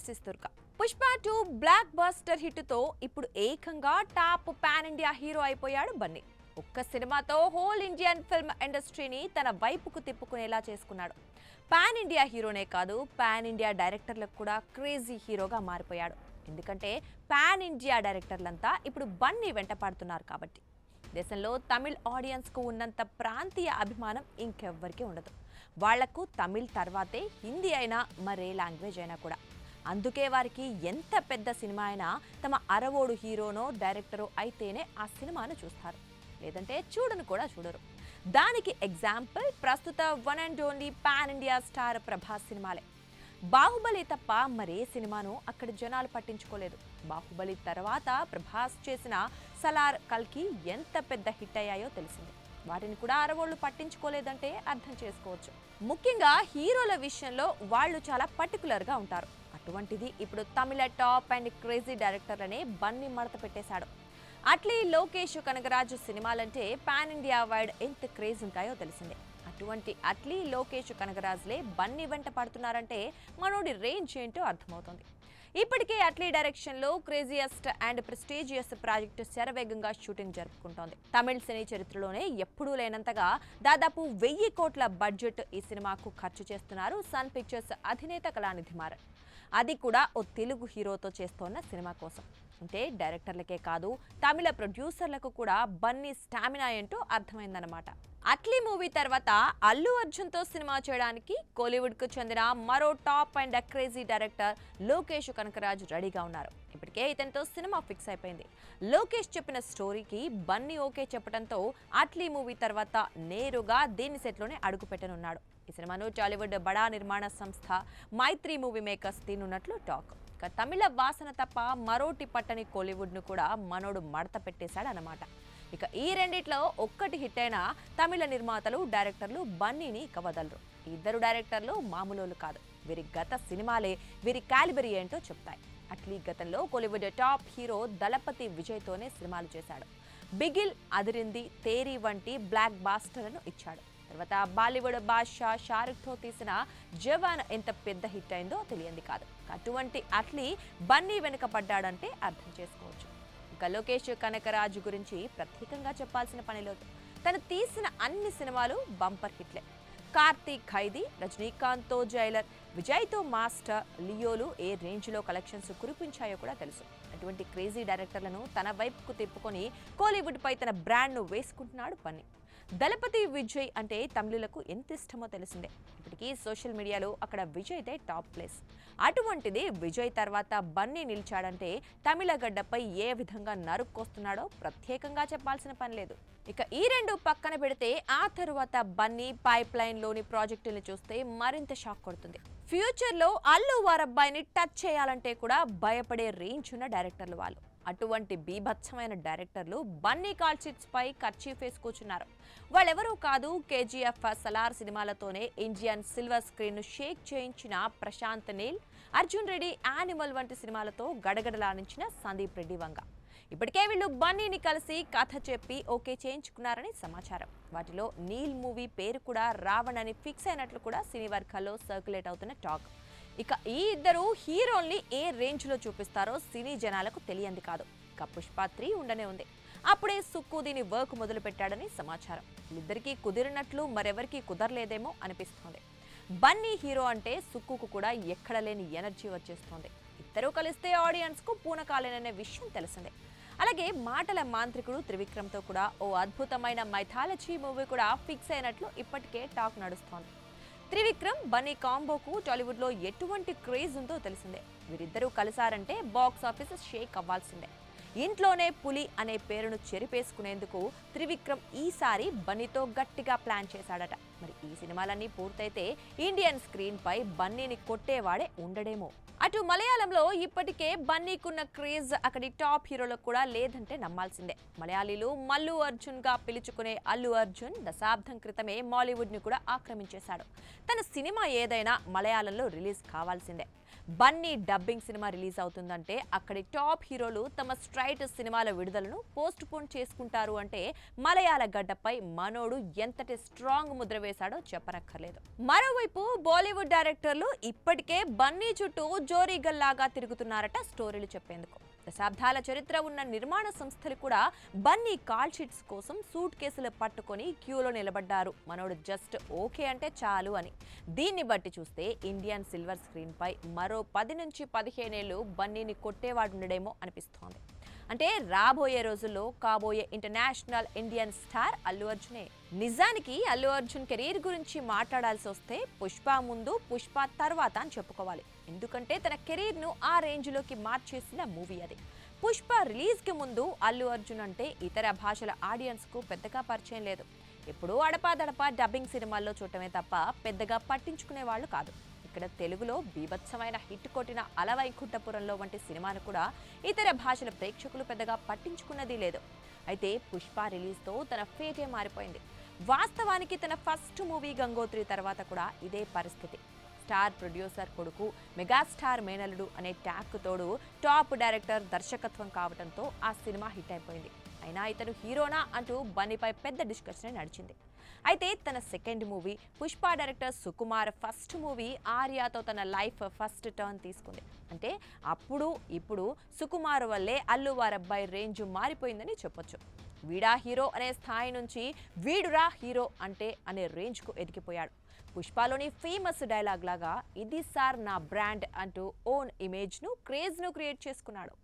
సిస్తుర్క Pushpa 2 block buster hit తో ఇప్పుడు ఏకంగా టాప్ పాన్ ఇండియా హీరో అయిపోయాడు బన్నీ. ఒక్క సినిమాతో హోల్ ఇండియన్ ఫిల్మ్ ఇండస్ట్రీని తన వైపుకు తిప్పుకునేలా చేసుకున్నాడు. పాన్ ఇండియా హీరోనే కాదు, పాన్ ఇండియా డైరెక్టర్లకు కూడా క్రేజీ హీరోగా మారిపోయాడు. ఎందుకంటే పాన్ ఇండియా డైరెక్టర్లంతా ఇప్పుడు బన్నీ వెంట పడుతున్నారు కాబట్టి. దేశంలో తమిళ్ ఆడియన్స్ కు ఉన్నంత ప్రాంతీయ అభిమానం ఇంకెవ్వరికీ ఉండదు. వాళ్లకు తమిళ్ తర్వాతే హిందీ అయినా మరే లాంగ్వేజ్ అయినా కూడా. అందుకే వారికి ఎంత పెద్ద సినిమా అయినా తమ అరవోడు హీరోనో డైరెక్టరో అయితేనే ఆ సినిమాను చూస్తారు, లేదంటే చూడను కూడా చూడరు. దానికి ఎగ్జాంపుల్ ప్రస్తుత one and only pan India star Prabhas సినిమాలే. బాహుబలి తప్ప మరే సినిమాను అక్కడ జనాలు పట్టించుకోలేదు. బాహుబలి తర్వాత ప్రభాస్ చేసిన సలార్, కల్కి ఎంత పెద్ద హిట్ అయ్యాయో తెలిసిందే. వాటిని కూడా అరవోళ్ళు పట్టించుకోలేదంటే అర్థం చేసుకోవచ్చు. ముఖ్యంగా హీరోల విషయంలో వాళ్ళు చాలా పర్టికులర్గా ఉంటారు. అటువంటిది ఇప్పుడు తమిళ టాప్ అండ్ క్రేజీ డైరెక్టర్లనే బన్నీ మడత పెట్టేశాడు. అట్లీ లోకేష్ కనగరాజు సినిమాలంటే పాన్ ఇండియా వైడ్ ఎంత క్రేజ్ ఉంటాయో తెలిసిందే. అటువంటి అట్లీ లోకేష్ కనగరాజులే బన్నీ వెంట పడుతున్నారంటే మనోడి రేంజ్ ఏంటో అర్థమవుతుంది. ఇప్పటికే అట్లీ డైరెక్షన్ లో క్రేజియస్ట్ అండ్ ప్రెస్టీజియస్ ప్రాజెక్టు శరవేగంగా షూటింగ్ జరుపుకుంటోంది. తమిళ సినీ చరిత్రలోనే ఎప్పుడూ లేనంతగా దాదాపు 1000 కోట్ల బడ్జెట్ ఈ సినిమాకు ఖర్చు చేస్తున్నారు సన్ పిక్చర్స్ అధినేత కళానిధి మారన్. అది కూడా ఓ తెలుగు హీరోతో చేస్తోన్న సినిమా కోసం. అంటే డైరెక్టర్లకే కాదు, తమిళ ప్రొడ్యూసర్లకు కూడా బన్నీ స్టామినా ఏంటో అర్థమైందన్నమాట. అట్లీ మూవీ తర్వాత అల్లు అర్జున్తో సినిమా చేయడానికి కోలీవుడ్కు చెందిన మరో top and crazy director Lokesh Kanagaraj రెడీగా ఉన్నారు. ఇప్పటికే ఇతనితో సినిమా ఫిక్స్ అయిపోయింది. లోకేష్ చెప్పిన స్టోరీకి బన్నీ ఓకే చెప్పడంతో అట్లీ మూవీ తర్వాత నేరుగా దీని సెట్లోనే అడుగు పెట్టనున్నాడు. ఈ సినిమాను టాలీవుడ్ బడా నిర్మాణ సంస్థ మైత్రి మూవీ మేకర్స్ తీనున్నట్లు టాక్. ఇక తమిళ వాసన తప్ప మరోటి పట్టని కోలీవుడ్ను కూడా మనోడు మడత పెట్టేశాడన్నమాట. ఇక ఈ రెండిట్లో ఒక్కటి హిట్ అయినా తమిళ నిర్మాతలు, డైరెక్టర్లు బన్నీని ఇక వదలరు. ఇద్దరు డైరెక్టర్లు మామూలు కాదు. వీరి గత సినిమాలే వీరి క్యాలిబరీ ఏంటో చెప్తాయి. అట్లీ గతంలో కోలీవుడ్ టాప్ హీరో దళపతి విజయ్తోనే సినిమాలు చేశాడు. బిగిల్, అదిరింది, తేరీ వంటి బ్లాక్ బాస్టర్లను ఇచ్చాడు. తర్వాత బాలీవుడ్ బాద్షా షారుఖ్తో తీసిన జవాన్ ఎంత పెద్ద హిట్ అయిందో తెలియంది కాదు. అటువంటి అట్లీ బన్నీ వెనుక పడ్డాడంటే అర్థం చేసుకోవచ్చు. ఇక లోకేష్ కనకరాజు గురించి ప్రత్యేకంగా చెప్పాల్సిన పని లేదు. తను తీసిన అన్ని సినిమాలు బంపర్ హిట్లే. కార్తీక్ ఖైదీ, రజనీకాంత్తో జైలర్, విజయ్తో మాస్టర్, లియోలు ఏ రేంజ్లో కలెక్షన్స్ కురిపించాయో కూడా తెలుసు. అటువంటి క్రేజీ డైరెక్టర్లను తన వైపుకు తిప్పుకొని కోలీవుడ్ పై తన బ్రాండ్ను వేసుకుంటున్నాడు బన్నీ. దళపతి విజయ్ అంటే తమిళులకు ఎంత ఇష్టమో తెలిసిందే. ఇప్పటికీ సోషల్ మీడియాలో అక్కడ విజయ్దే టాప్ ప్లేస్. అటువంటిది విజయ్ తర్వాత బన్నీ నిలిచాడంటే తమిళ గడ్డపై ఏ విధంగా నరుక్కొస్తున్నాడో ప్రత్యేకంగా చెప్పాల్సిన పని లేదు. ఇక ఈ రెండు పక్కన పెడితే ఆ తరువాత బన్నీ పైప్ లైన్ లోని ప్రాజెక్టులను చూస్తే మరింత షాక్ కొడుతుంది. ఫ్యూచర్ లో అల్లు వారబ్బాయిని టచ్ చేయాలంటే కూడా భయపడే రేంజ్ ఉన్న డైరెక్టర్లు వాళ్ళు. అటువంటి బీభత్సమైన డైరెక్టర్లు బన్నీ కాల్ షీట్స్ పై కర్చీఫ్ వేసుకొచ్చున్నారు. వాళ్ళెవరూ కాదు, కేజీఎఫ్, సలార్ సినిమాలతోనే ఇండియన్ సిల్వర్ స్క్రీన్ ను షేక్ చేయించిన ప్రశాంత్ నీల్, అర్జున్ రెడ్డి, యానిమల్ వంటి సినిమాలతో గడగడలాడించిన సందీప్ రెడ్డి వంగ. ఇప్పటికే వీళ్ళు బన్నీని కలిసి కథ చెప్పి ఓకే చేయించుకున్నారని సమాచారం. వాటిలో నీల్ మూవీ పేరు కూడా రావణ్ అని ఫిక్స్ అయినట్లు కూడా సినీ వర్గాల్లో సర్క్యులేట్ అవుతున్న టాక్. ఇక ఈ ఇద్దరు హీరోల్ని ఏ రేంజ్ లో చూపిస్తారో సినీ జనాలకు తెలియంది కాదు. ఇక పుష్ప 3 ఉండనే ఉంది. అప్పుడే సుక్కు దీని వర్క్ మొదలు పెట్టాడని సమాచారం. వీళ్ళిద్దరికీ కుదిరినట్లు మరెవరికి కుదరలేదేమో అనిపిస్తోంది. బన్నీ హీరో అంటే సుక్కుకు కూడా ఎక్కడ లేని ఎనర్జీ వచ్చేస్తోంది. ఇద్దరూ కలిస్తే ఆడియన్స్ కు పూనకాలేననే విషయం తెలిసిందే. అలాగే మాటల మాంత్రికుడు త్రివిక్రమ్తో కూడా ఓ అద్భుతమైన మైథాలజీ మూవీ కూడా ఫిక్స్ అయినట్లు ఇప్పటికే టాక్ నడుస్తోంది. త్రివిక్రమ్ బన్నీ కాంబోకు టాలీవుడ్ లో ఎటువంటి క్రేజ్ ఉందో తెలిసిందే. వీరిద్దరూ కలిసారంటే బాక్స్ ఆఫీస్ షేక్ అవ్వాల్సిందే. ఇంట్లోనే పులి అనే పేరును చెరిపేసుకునేందుకు త్రివిక్రమ్ ఈసారి బన్నీతో గట్టిగా ప్లాన్ చేశాడట. మరి ఈ సినిమాలన్నీ పూర్తయితే ఇండియన్ స్క్రీన్ పై బన్నీని కొట్టేవాడే ఉండడేమో. అటు మలయాళంలో ఇప్పటికే బన్నీకున్న క్రేజ్ అక్కడి టాప్ హీరోలకు కూడా లేదంటే నమ్మాల్సిందే. మలయాళీలు మల్లు అర్జున్ గా పిలుచుకునే అల్లు అర్జున్ దశాబ్దం క్రితమే మాలీవుడ్ ని కూడా ఆక్రమించేశాడు. తన సినిమా ఏదైనా మలయాళంలో రిలీజ్ కావాల్సిందే. బన్నీ డబ్బింగ్ సినిమా రిలీజ్ అవుతుందంటే అక్కడి టాప్ హీరోలు తమ స్ట్రైట్ సినిమాల విడుదలను పోస్ట్ పోన్ చేసుకుంటారు అంటే మలయాళ గడ్డపై మనోడు ఎంతటి స్ట్రాంగ్ ముద్ర వేశాడో చెప్పనక్కర్లేదు. మరోవైపు బాలీవుడ్ డైరెక్టర్లు ఇప్పటికే బన్నీ చుట్టూ స్టోరీ గల్లాగా తిరుగుతున్నారట స్టోరీలు చెప్పేందుకు. దశాబ్దాల చరిత్ర ఉన్న నిర్మాణ సంస్థలు కూడా బన్నీ కాల్ షీట్స్ కోసం సూట్ కేసులు పట్టుకొని క్యూలో నిలబడ్డారు. మనోడు జస్ట్ ఓకే అంటే చాలు అని. దీన్ని బట్టి చూస్తే ఇండియన్ సిల్వర్ స్క్రీన్ పై మరో 10 నుంచి 15 ఏళ్లు బన్నీని కొట్టేవాడుండడేమో అనిపిస్తోంది. అంటే రాబోయే రోజుల్లో కాబోయే ఇంటర్నేషనల్ ఇండియన్ స్టార్ అల్లు అర్జునే. నిజానికి అల్లు అర్జున్ కెరీర్ గురించి మాట్లాడాల్సి వస్తే పుష్ప ముందు పుష్ప తర్వాత అని చెప్పుకోవాలి. ఎందుకంటే తన కెరీర్ ను ఆ రేంజ్ లోకి మార్చేసిన మూవీ అది. పుష్ప రిలీజ్ కి ముందు అల్లు అర్జున్ అంటే ఇతర భాషల ఆడియన్స్ కు పెద్దగా పరిచయం లేదు. ఎప్పుడూ అడపాదడపా డబ్బింగ్ సినిమాల్లో చూడటమే తప్ప పెద్దగా పట్టించుకునే వాళ్ళు కాదు. ఇక్కడ తెలుగులో బీభత్సమైన హిట్ కొట్టిన అలవైకుంఠపురంలో వంటి సినిమాను కూడా ఇతర భాషల ప్రేక్షకులు పెద్దగా పట్టించుకున్నది లేదు. అయితే పుష్ప రిలీజ్తో తన ఫేటే మారిపోయింది. వాస్తవానికి తన ఫస్ట్ మూవీ గంగోత్రి తర్వాత కూడా ఇదే పరిస్థితి. స్టార్ ప్రొడ్యూసర్ కొడుకు, మెగాస్టార్ మేనల్లుడు అనే ట్యాగ్ తోడు టాప్ డైరెక్టర్ దర్శకత్వం కావడంతో ఆ సినిమా హిట్ అయిపోయింది. అయినా ఇతను హీరోనా అంటూ బన్నీపై పెద్ద డిస్కషన్ నడిచింది. అయితే తన second movie Pushpa director Sukumar first movie ఆర్యాతో తన లైఫ్ ఫస్ట్ టర్న్ తీసుకుంది. అంటే అప్పుడు ఇప్పుడు సుకుమార్ వల్లే అల్లు వారబ్బాయి రేంజ్ మారిపోయిందని చెప్పొచ్చు. వీడా హీరో అనే స్థాయి నుంచి వీడురా హీరో అంటే అనే రేంజ్కు ఎదిగిపోయాడు. పుష్పలోని ఫేమస్ డైలాగ్ లాగా ఇది సార్ నా బ్రాండ్ అంటూ ఓన్ ఇమేజ్ను క్రేజ్ను క్రియేట్ చేసుకున్నాడు.